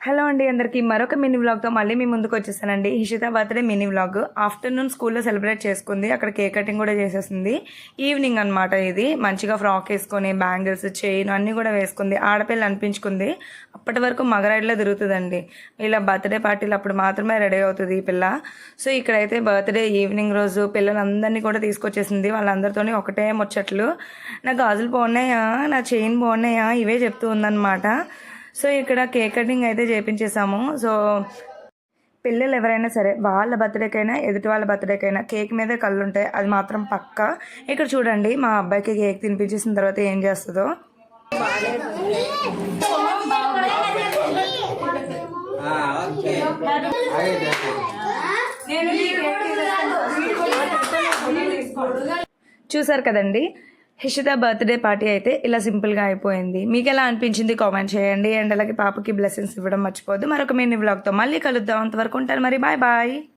Hello అండి అందరికీ మరొక మినీ వ్లాగ్తో మళ్ళీ మీ ముందుకు వచ్చేసానండి. హిషిత బర్త్డే మినీ వ్లాగ్. ఆఫ్టర్నూన్ స్కూల్లో సెలబ్రేట్ చేసుకుంది, అక్కడ కేక్ కటింగ్ కూడా చేసేసింది. ఈవినింగ్ అనమాట ఇది. మంచిగా ఫ్రాక్ వేసుకొని బ్యాంగిల్స్ చైన్ అన్నీ కూడా వేసుకుంది, ఆడపిల్ల అనిపించుకుంది. అప్పటి వరకు మగరాయిలో తిరుగుతుందండి. ఇలా బర్త్డే పార్టీలు అప్పుడు మాత్రమే రెడీ అవుతుంది ఈ పిల్ల. సో ఇక్కడైతే బర్త్డే ఈవినింగ్ రోజు పిల్లలందరినీ కూడా తీసుకొచ్చేసింది. వాళ్ళందరితోని ఒకటే ముచ్చట్లు, నా గాజులు బాగున్నాయా, నా చైన్ బాగున్నాయా, ఇవే చెప్తూ ఉందన్నమాట. సో ఇక్కడ కేక్ కటింగ్ అయితే చేయించేసాము. సో పిల్లలు ఎవరైనా సరే వాళ్ళ బర్త్డేకైనా ఎదుటి వాళ్ళ బర్త్డేకైనా కేక్ మీదే కళ్ళు ఉంటాయి, అది మాత్రం పక్కా. ఇక్కడ చూడండి మా అబ్బాయికి కేక్ తినిపించేసిన తర్వాత ఏం చేస్తుందో. చూసారు కదండి, హిషిత బర్త్డే పార్టీ అయితే ఇలా సింపుల్గా అయిపోయింది. మీకు ఎలా అనిపించింది కామెంట్ చేయండి. అండ్ అలాగే పాపకి బ్లెస్సింగ్స్ ఇవ్వడం మర్చిపోద్దు. మరొక మినీ వ్లాగ్తో మళ్ళీ కలుద్దాం. అంతవరకు ఉంటాను మరి. Bye bye.